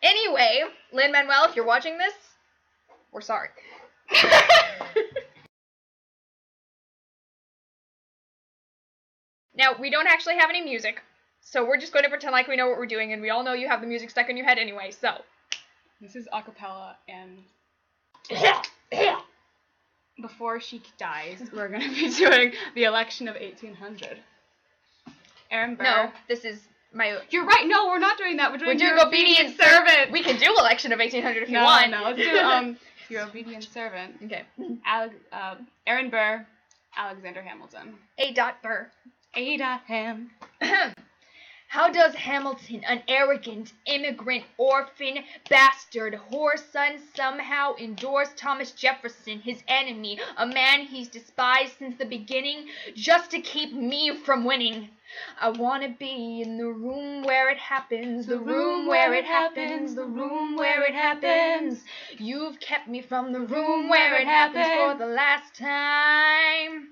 Anyway, Lin-Manuel, if you're watching this, we're sorry. Now, we don't actually have any music, so we're just going to pretend like we know what we're doing, and we all know you have the music stuck in your head anyway, so. This is acapella, and before she dies, we're going to be doing the election of 1800. Aaron Burr. No, this is my... You're right, no, we're not doing that. We're doing Your Obedient Servant. We can do election of 1800 if you want. No, let's do Your Obedient Servant. Okay. Aaron Burr, Alexander Hamilton. A. Burr. Ada Ham. How does Hamilton, an arrogant, immigrant, orphan, bastard, whore son, somehow endorse Thomas Jefferson, his enemy, a man he's despised since the beginning, just to keep me from winning? I want to be in the room where it happens, the room where it happens, the room where it happens. You've kept me from the room where it happens for the last time.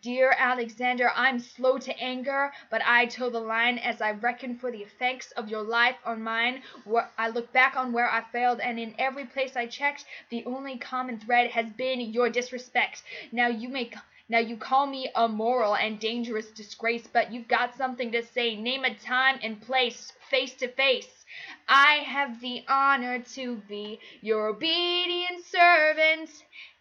Dear Alexander, I'm slow to anger, but I toe the line as I reckon for the effects of your life on mine. I look back on where I failed, and in every place I checked, the only common thread has been your disrespect. Now you call me a moral and dangerous disgrace, but you've got something to say. Name a time and place, face to face. I have the honor to be your obedient servant,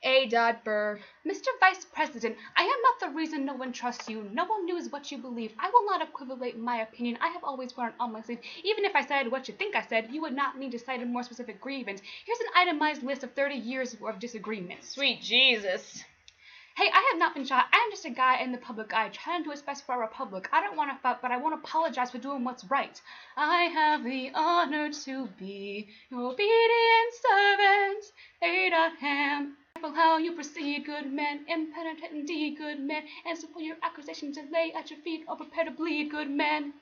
A. Burr. Mr. Vice President, I am not the reason no one trusts you. No one knows what you believe. I will not equivocate my opinion. I have always worn it on my sleeve. Even if I said what you think I said, you would not need to cite a more specific grievance. Here's an itemized list of 30 years of disagreements. Sweet Jesus. Hey, I have not been shot. I am just a guy in the public eye trying to do what's best for our republic. I don't want to fight, but I won't apologize for doing what's right. I have the honor to be your obedient servant, Ada Ham. Careful how you proceed, good men, impenitent indeed, good men, and so for your accusation to lay at your feet or prepare to bleed, good men.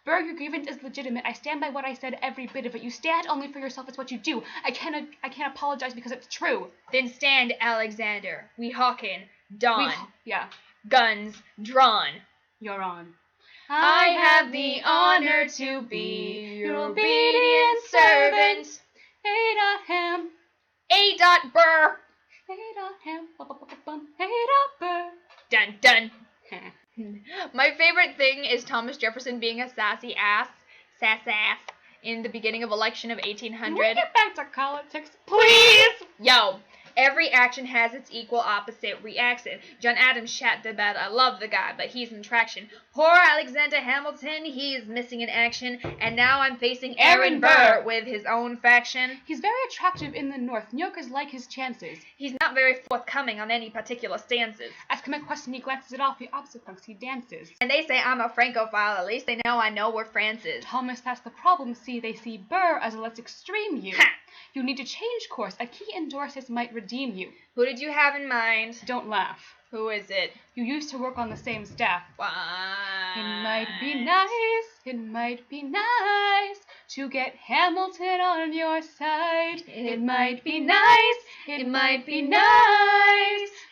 Burr, your grievance is legitimate. I stand by what I said, every bit of it. You stand only for yourself. It's what you do. I can't apologize because it's true. Then stand, Alexander. We hearken. Dawn. Yeah. Guns drawn. You're on. I have the honor to be your obedient servant, Ada Ham. A. Burr. Ada Ham. Ada Burr. Dun dun. My favorite thing is Thomas Jefferson being a sass ass, in the beginning of election of 1800. Can we get back to politics, please? Yo. Every action has its equal opposite reaction. John Adams shat the bed. I love the guy, but he's in traction. Poor Alexander Hamilton, he's missing in action, and now I'm facing Aaron Burr with his own faction. He's very attractive in the North. New Yorkers like his chances. He's not very forthcoming on any particular stances. Ask him a question, he glances it off. The opposite punks, he dances. And they say I'm a Francophile. At least they know I know where France is. Thomas, that's the problem. See, they see Burr as a less extreme you. Ha! You need to change course. A key endorses might redeem you. Who did you have in mind? Don't laugh. Who is it? You used to work on the same staff. What? It might be nice to get Hamilton on your side. It might be nice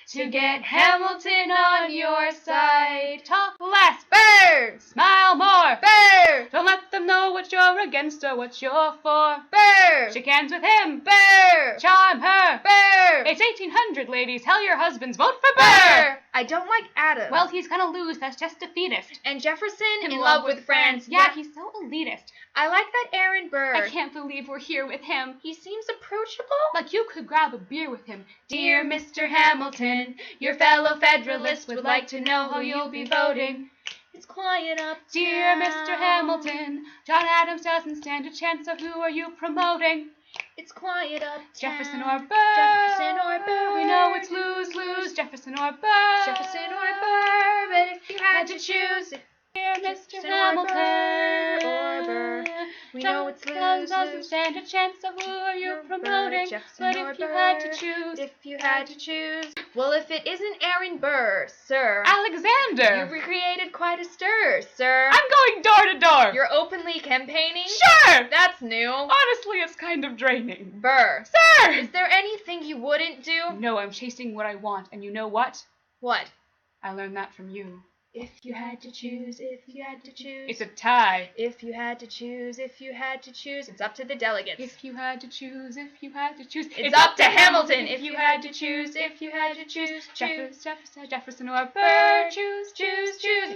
to get Hamilton on your side. Talk less, Burr! smile more, Burr! Don't let them know what you're against or what you're for. Burr! Shake hands with him, Burr! charm her. Burr! It's 1800, ladies. Tell your husbands, vote for Burr. I don't like Adams. Well, he's gonna lose. That's just defeatist. And Jefferson in love with France. Yeah, he's so elitist. I like that Aaron Burr. I can't believe we're here with him. He seems approachable. Like you could grab a beer with him. Dear Mr. Hamilton, your fellow Federalists would like to know who you'll be voting. It's quiet up. Dear Mr. Hamilton, John Adams doesn't stand a chance, so who are you promoting? It's quiet up. Jefferson or Burr. Jefferson or Burr. We know it's lose-lose. Jefferson or Burr. Jefferson or Burr. But if you had to choose, dear Mr. Jefferson Hamilton or Burr. We know it's doesn't stand a chance, so who are you promoting? But if you had to choose. If you had to choose. Well, if it isn't Aaron Burr, sir. Alexander. You've recreated quite a stir, sir. I'm going door to door. You're openly campaigning? Sure. That's new. Honestly, it's kind of draining. Burr. Sir. Is there anything you wouldn't do? No, I'm chasing what I want, and you know what? What? I learned that from you. If you had to choose, if you had to choose. It's a tie. If you had to choose, if you had to choose. It's up to the delegates. If you had to choose, if you had to choose. It's up to Hamilton. If you had to choose, if you had to choose. Jefferson or Burr. Choose.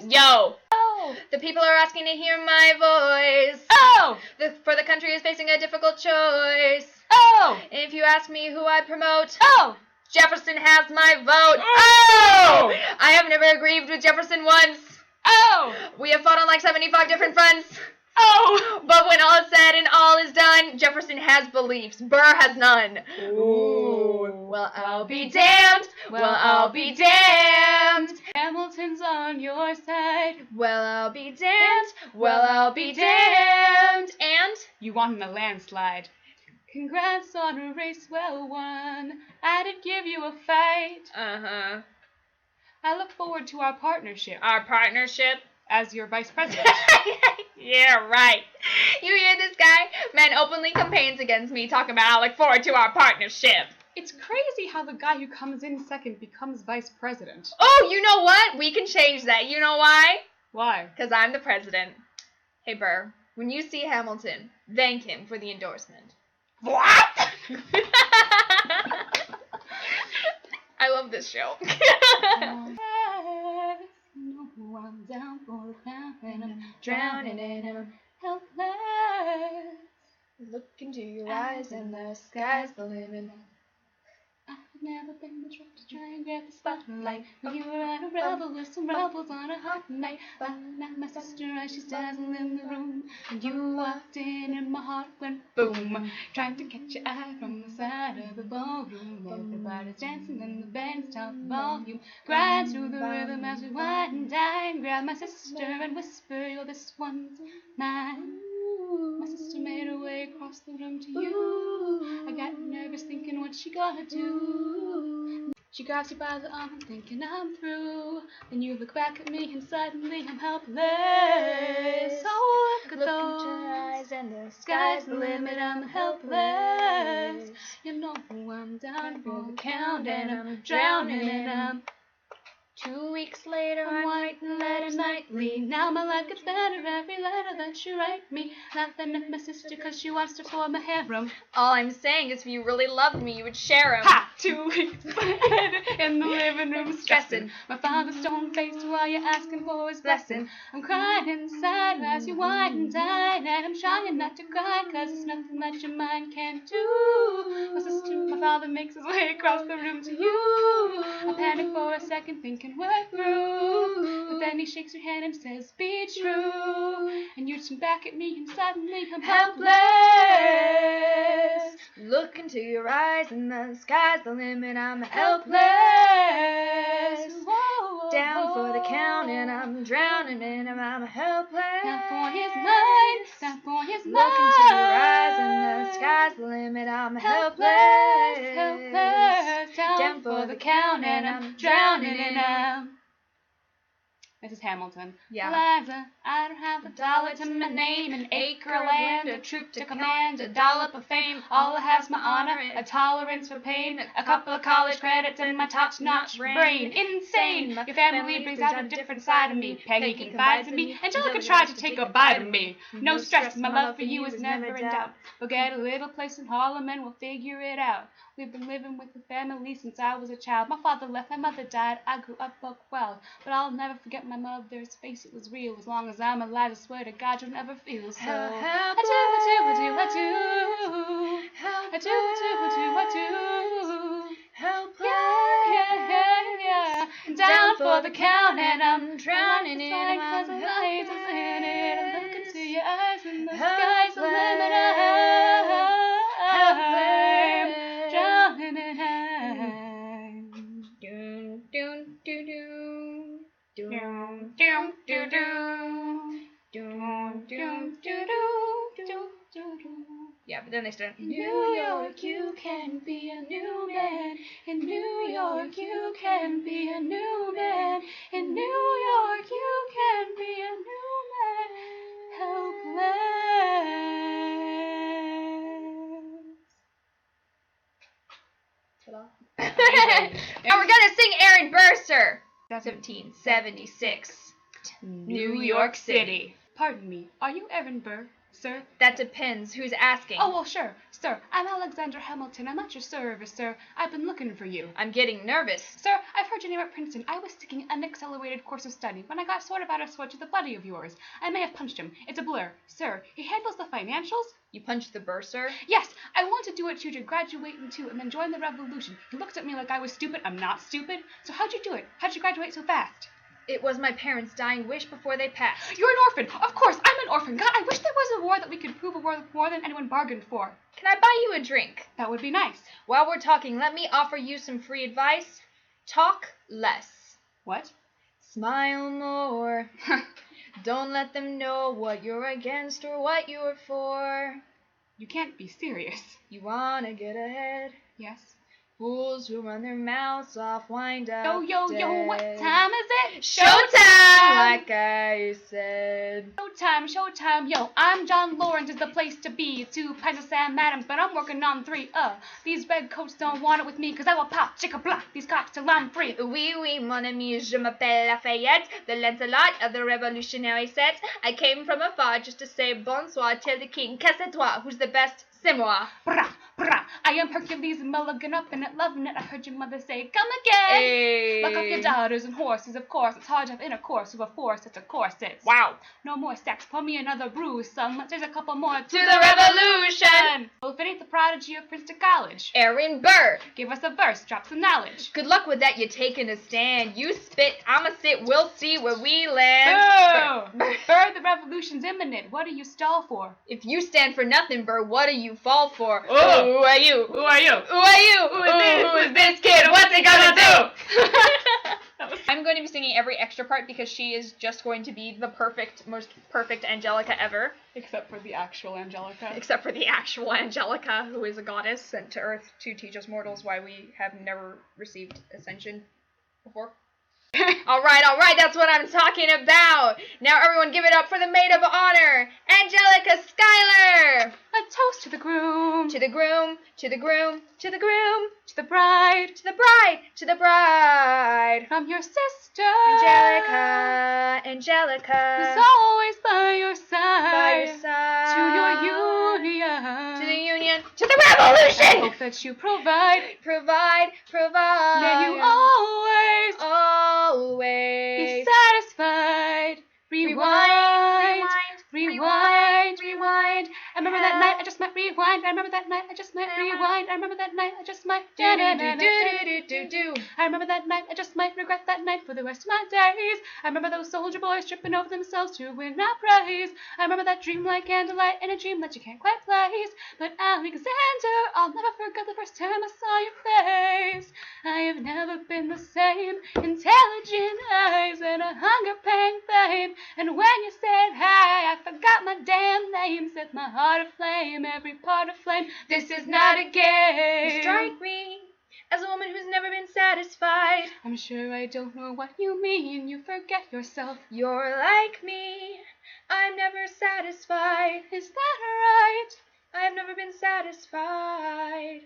Yo! Oh! The people are asking to hear my voice. Oh! For the country is facing a difficult choice. Oh! If you ask me who I promote, Oh! Jefferson has my vote. Oh! I have never agreed with Jefferson once. Oh! We have fought on like 75 different fronts. Oh! But when all is said and all is done, Jefferson has beliefs. Burr has none. Ooh. Well, I'll be damned. Well, I'll be damned. Hamilton's on your side. Well, I'll be damned. Well, I'll be damned. And? You won in a landslide. Congrats on a race well won. I did give you a fight. Uh-huh. I look forward to our partnership. Our partnership? As your vice president. Yeah, right. You hear this guy? Man openly campaigns against me, talking about I look forward to our partnership. It's crazy how the guy who comes in second becomes vice president. Oh, you know what? We can change that. You know why? Why? Because I'm the president. Hey, Burr, when you see Hamilton, thank him for the endorsement. What? I love this show. I'm down for the count and I'm drowning and I'm helpless. Look into your eyes and the sky's the limit. I've never been the truck to try and grab the spotlight. We were at a revel with some rebels on a hot night. But now my sister and she's dazzling in the room. And you walked in and my heart went boom. Trying to catch your eye from the side of the ballroom. Everybody's dancing and the band's top volume. Grind through the rhythm as we wine and dine. Grab my sister and whisper, you're this one's mine. My sister made her way across the room to you. I got nervous thinking what she gonna do. She grabs you by the arm and thinking I'm through. Then you look back at me and suddenly I'm helpless. Oh, look at Look those into your eyes and the sky's the limit, I'm helpless. You know I'm down for the count and I'm drowning and I'm 2 weeks later, I'm writing letters nightly. Now my life gets better every letter that you write me. Laughing at my sister cause she wants to form a harem. All I'm saying is if you really loved me, you would share him. Ha! 2 weeks later in the living room stressing. My father's stone faced while you're asking for his blessing. I'm crying inside as you whine and dine. And I'm trying not to cry cause there's nothing that your mind can't do. My father makes his way across the room to you. I panic for a second thinking we're through. But then he shakes your hand and says, be true. And you turn back at me and suddenly I'm helpless. Look into your eyes and the sky's the limit, I'm helpless. Whoa. Down for the count and I'm drowning and I'm helpless. Down for his mind, down for his mind. Look into your eyes and the sky's the limit, I'm helpless. Helpless, down for the count and I'm drowning and I'm... Mrs. Hamilton. Yeah. Eliza, I don't have a dollar to my name, an acre of land, a troop to command, a dollop of fame. All I have's my honor, a tolerance for pain, a couple of college credits, and my top-notch brain. Insane! Your family brings out a different side of me. Peggy confides in me, Angelica tried to take a bite of me. No stress, my love for you is never in doubt. We'll get a little place in Harlem and we'll figure it out. We've been living with the family since I was a child. My father left, my mother died, I grew up well. But I'll never forget my mother's face, it was real. As long as I'm alive, I swear to God you'll never feel so. I do. Helpless. Yeah. Down for the count and I'm drowning in it. I'm I look into your eyes and the Helpless. sky's the limit. I'm drowning in it. Dun, dun, dun, dun. Dun, Dun, dun, dun, dun, dun. dun, dun, dun. Yeah, but then they start. In New York, you can be a new man. In New York, you can be a new man. In New York, you can be a new man. Helpless. And we're gonna sing Aaron Burr, sir. That's 1776. New York City. Pardon me, are you Aaron Burr, sir? That depends. Who's asking? Oh, well, sure. Sir, I'm Alexander Hamilton. I'm at your service, sir. I've been looking for you. I'm getting nervous. Sir, I've heard your name at Princeton. I was taking an accelerated course of study when I got sort of out of sorts with a buddy of yours. I may have punched him. It's a blur. Sir, he handles the financials? You punched the bursar? Yes, I want to do what you did, graduate into and then join the revolution. He looked at me like I was stupid. I'm not stupid. So how'd you do it? How'd you graduate so fast? It was my parents' dying wish before they passed. You're an orphan. Of course, I'm an orphan. God, I wish there was a war that we could prove a war more than anyone bargained for. Can I buy you a drink? That would be nice. While we're talking, let me offer you some free advice. Talk less. What? Smile more. Don't let them know what you're against or what you're for. You can't be serious. You wanna get ahead? Yes. Fools who run their mouths off wind up Yo, dead. what time is it? Showtime, like I said. Showtime, yo, I'm John Lawrence is the place to be. 2 pints of Sam Adams, but I'm working on 3. These red coats don't want it with me, cause I will pop, chicka-block, these cocks till I'm free. Oui, mon ami, je m'appelle Lafayette, the Lancelot of the revolutionary set. I came from afar just to say bonsoir till the king. Que c'est toi? Who's the best? C'est moi. Brah, brah, I am Hercules Mulligan up in it, loving it. I heard your mother say, come again. Hey. Lock up your daughters and horses, of course. It's hard to have intercourse with a force that's a corset. Wow. No more sex, pour me another brew, son. Let's raise a couple more to the revolution. Well, if it ain't the prodigy of Princeton College. Aaron Burr. Give us a verse, drop some knowledge. Good luck with that, you're taking a stand. You spit, I'ma sit, we'll see where we land. Boo! Burr, the revolution's imminent. What do you stall for? If you stand for nothing, Burr, what do you fall for? Oh. Who are you? Who are you? Who are you? Who is this kid? What's he gonna do? I'm going to be singing every extra part because she is just going to be the most perfect Angelica ever. Except for the actual Angelica. Except for the actual Angelica, who is a goddess sent to Earth to teach us mortals why we have never received ascension before. All right, that's what I'm talking about. Now everyone give it up for the maid of honor, Angelica Schuyler. A toast to the groom. To the groom, to the groom, to the groom, to the bride, to the bride, to the bride. From your sister, Angelica, who's always by your side. By your side. To your union. To the union. To the revolution. I hope that you provide. Provide. May you always be satisfied. Rewind. I remember that night I just might rewind. I remember that night I just might rewind. I remember that night I just might do. I remember that night I just might regret that night for the rest of my days. I remember those soldier boys tripping over themselves to win our praise. I remember that dream like candlelight in a dream that you can't quite place. But Alexander, I'll never forget the first time I saw your face. I have never been the same. Intelligent eyes and a hunger pang fame. And when you said hi, I forgot my damn name. Set my heart aflame, every part aflame. This is not a game. You strike me as a woman who's never been satisfied. I'm sure I don't know what you mean. You forget yourself. You're like me. I'm never satisfied. Is that right? I've never been satisfied.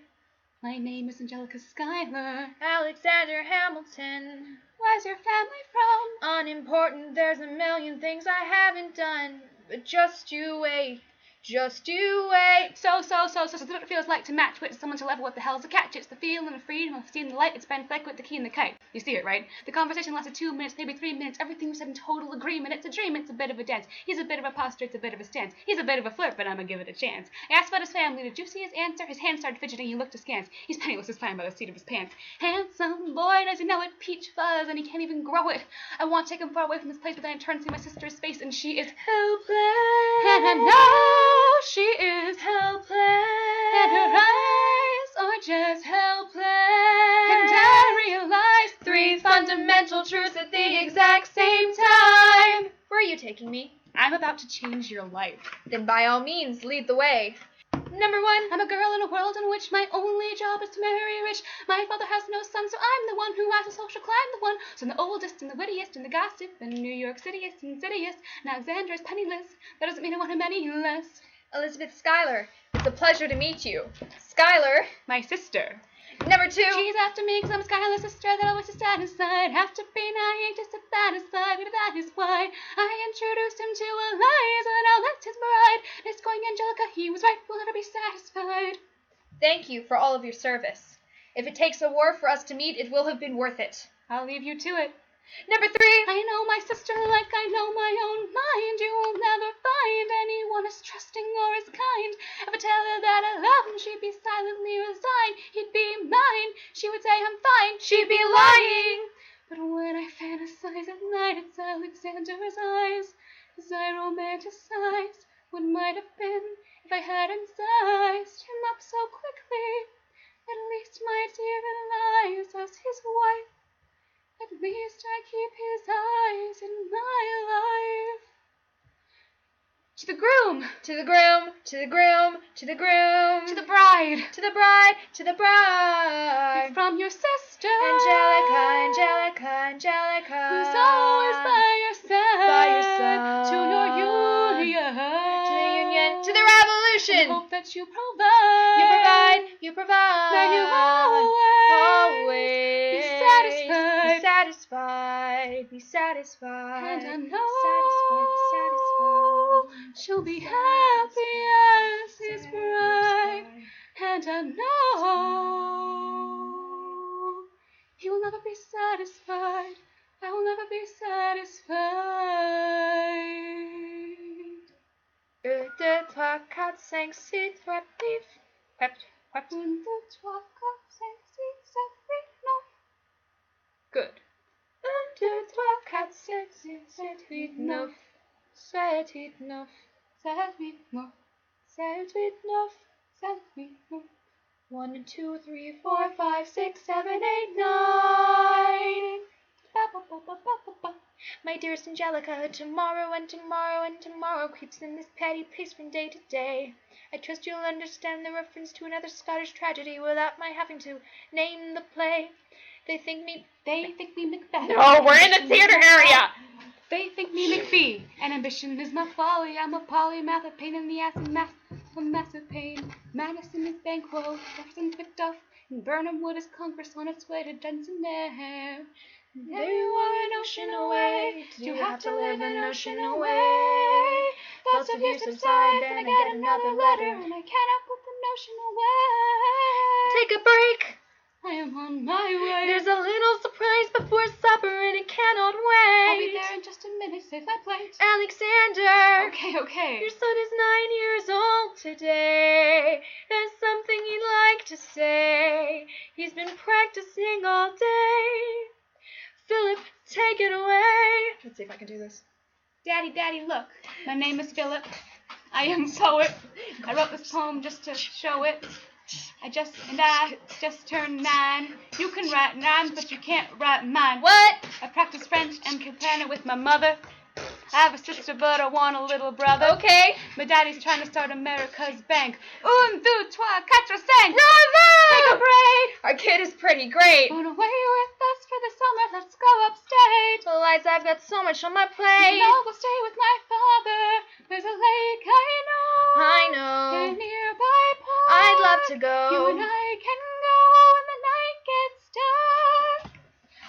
My name is Angelica Schuyler. Alexander Hamilton. Where's your family from? Unimportant, there's a million things I haven't done. But just you wait. Just you wait. So what it feels like to match with someone to level what the hell's a catch. It's the feeling of freedom of seeing the light. It's Ben Fleck with the key and the kite. You see it, right? The conversation lasted 2 minutes, maybe 3 minutes. Everything was said in total agreement. It's a dream, it's a bit of a dance. He's a bit of a posture, it's a bit of a stance. He's a bit of a flirt, but I'ma give it a chance. I asked about his family. Did you see his answer? His hands started fidgeting. He looked askance. He's penniless, his flying by the seat of his pants. Handsome boy, does he know it? Peach fuzz, and he can't even grow it. I want to take him far away from this place, but then I turn to see my sister's face, and she is helpless. And I know she is helpless, and her eyes are just helpless. And I realize 3 fundamental truths at the exact same time. Where are you taking me? I'm about to change your life. Then by all means, lead the way. Number 1. I'm a girl in a world in which my only job is to marry rich. My father has no son, so I'm the one who has a social climb, the one. So I'm the oldest and the wittiest and the gossip and New York Cityest and cityest. And Alexander is penniless. That doesn't mean I want him any less. Elizabeth Schuyler, it's a pleasure to meet you. Schuyler. My sister. Number 2. She's after me 'cause I'm a skyless sister that always is satisfied. Have to be naive just to satisfy, but that is why I introduced him to Eliza, now that's his bride. It's going Angelica, he was right, we'll never be satisfied. Thank you for all of your service. If it takes a war for us to meet, it will have been worth it. I'll leave you to it. Number 3. I know my sister like I know my own mind. You will never find anyone as trusting or as kind. If I tell her that I love him, she'd be silently resigned. He'd be mine. She would say I'm fine. She'd be lying. But when I fantasize at night, it's Alexander's eyes. As I romanticize what might have been if I hadn't sized him up so quickly. At least my dear Eliza's his wife. At least I keep his eyes in my life. To the groom! To the groom, to the groom, to the groom. To the bride! To the bride, to the bride. From your sister! Angelica, Angelica, Angelica. Who's always by your side. By your side. To your union. To the union, to the revolution. And hope that you provide. You provide, you provide. May you always be satisfied. Be satisfied, be satisfied. And I know be satisfied. she'll be happy as his bride. And I know he will never be satisfied. I will never be satisfied. 1, 2, 3, 4, 5, 6, 7, 8, 9. 1, 2, 3, 4, 5, 6, 7, 8, 9. Good. 1, 2, 3, 4, 5, 6, 7, 8, 9. 7, 8, 9. 7, 8, 9. 7, 8, 9. 7, 8, 9. 1, 2, 3, 4, 5, 6, 7, 8, 9. My dearest Angelica, tomorrow and tomorrow and tomorrow creeps in this petty pace from day to day. I trust you'll understand the reference to another Scottish tragedy without my having to name the play. They think me Macbeth. No, we're in the theater area! They think me McPhee, and ambition is my folly. I'm a polymath, a pain in the ass, and a massive pain. Madison is Banquo, Jefferson's Macduff, and Burnham Wood is Congress on its way to Dunsinane. There you are, an ocean away. Do you have to live an ocean away? Thoughts of you subside, then I get another letter, and I cannot put the notion away. Take a break. I am on my way. There's a little surprise before supper, and it cannot wait. I'll be there in just a minute. Save my plate. Alexander. Okay. Your son is 9 years old today. There's something he'd like to say. He's been practicing all day. Philip, take it away. Let's see if I can do this. Daddy, look. My name is Philip. I am a poet. I wrote this poem just to show it. I just turned 9. You can write 9, but you can't write mine. What? I practice French and compare it with my mother. I have a sister, but I want a little brother. Okay. My daddy's trying to start America's bank. 1, 2, 3, 4, 5. Take a break. Our kid is pretty great. Run away with us for the summer. Let's go upstate. Well, Liza, I've got so much on my plate. No, we'll stay with my father. There's a lake, I know. I A know. nearby pond. I'd love to go. You and I can go when the night gets dark.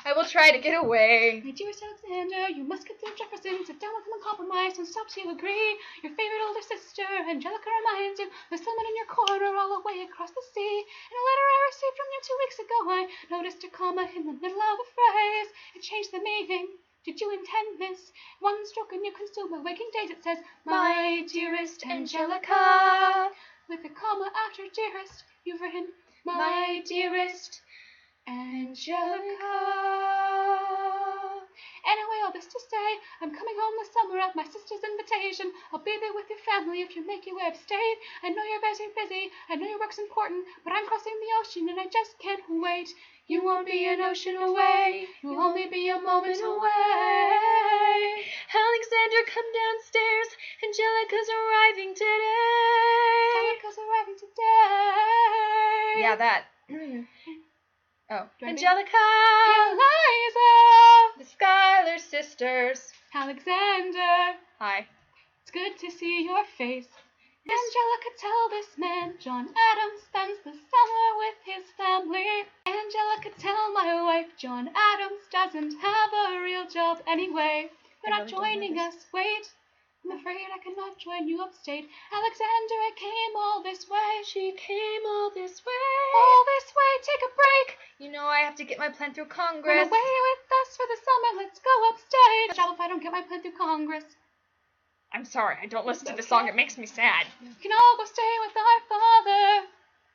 I will try to get away. My dearest Alexander, you must get to Jefferson. Sit down with him and compromise and stop till you agree. Your favorite older sister, Angelica, reminds you there's someone in your corner all the way across the sea. In a letter I received from you 2 weeks ago, I noticed a comma in the middle of a phrase. It changed the meaning. Did you intend this? One stroke and you consume my waking days. It says, my dearest Angelica. With a comma after dearest, you've written, my dearest Angelica. Anyway, all this to say, I'm coming home this summer at my sister's invitation. I'll be there with your family if you make your way upstate. I know you're very busy, I know your work's important, but I'm crossing the ocean and I just can't wait. You won't be an ocean away, you'll only be a moment away. Alexander, come downstairs. Angelica's arriving today. Angelica's arriving today. Yeah, that. Oh, Angelica. Eliza. The Schuyler sisters. Alexander. Hi. It's good to see your face. Angela could tell this man John Adams spends the summer with his family. Angela could tell my wife John Adams doesn't have a real job anyway. You're not joining us, wait. I'm afraid I cannot join you upstate. Alexandra came all this way. She came all this way. All this way, take a break. You know I have to get my plan through Congress. Run away with us for the summer, let's go upstate. Job if I don't get my plan through Congress. I'm sorry, I don't listen to this song. It makes me sad. You can all go stay with our father.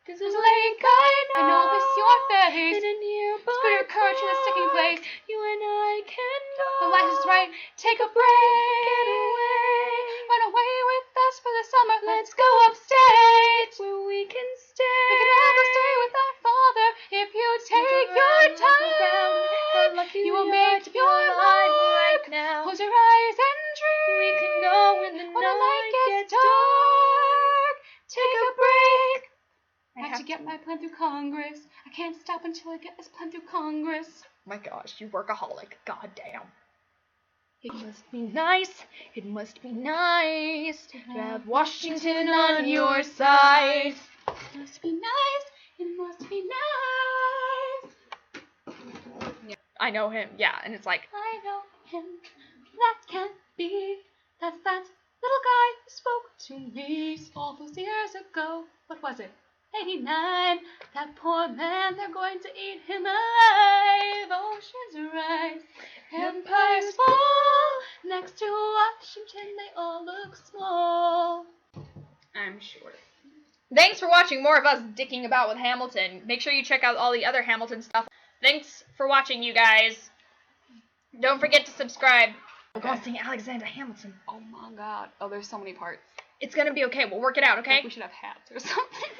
There's a lake I know miss your face. In a nearby Put your courage in a sticking place. You and I can go. The life is right, take a break. Get away. Run away with us for the summer, let's go upstate. Where we can stay. We can all go stay with our father if you take your time. You will make your life right now. Close your eyes and dream. We can go when the night gets dark. Take a break. I have to get get my plan through Congress. I can't stop until I get this plan through Congress. My gosh, you workaholic. God damn. It must be nice. It must be nice to have Washington on your side. It must be nice. It must be nice. Yeah, I know him. Yeah, and it's like, I know him. That can't be. That's that little guy who spoke to me all those years ago. What was it? 89. That poor man, they're going to eat him alive. Oceans rise, empires fall. Next to Washington, they all look small. I'm sure. thanks for watching more of us dicking about with Hamilton. Make sure you check out all the other Hamilton stuff. Thanks for watching, you guys. Don't forget to subscribe. We're going to sing Alexander Hamilton. Oh my god. Oh, there's so many parts. It's going to be okay. We'll work it out, okay? We should have hats or something.